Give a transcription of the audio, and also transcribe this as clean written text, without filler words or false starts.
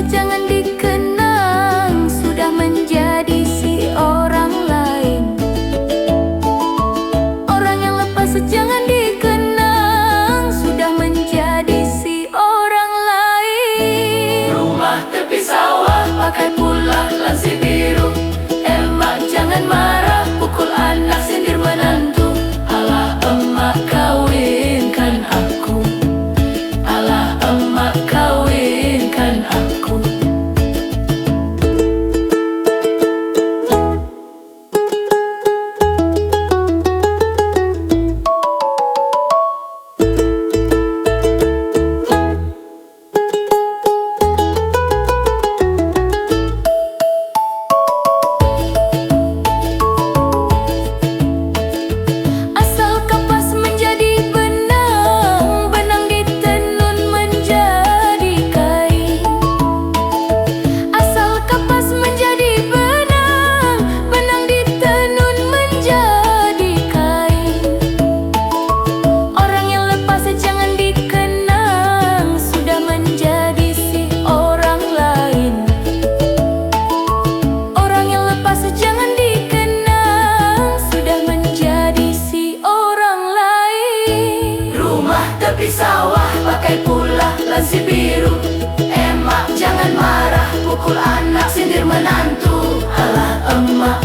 jangan dikenang, sudah menjadi si orang lain. Orang yang lepas jangan dikenang, sudah menjadi si orang lain. Rumah tepi sawah pakai pula laci biru. Emak jangan marah, pukul anak sindir menantu. Alah emak kawinkan aku, alah emak kawinkan aku. Tepi sawah pakai pula laci biru. Emak jangan marah, pukul anak sindir menantu. Alah emak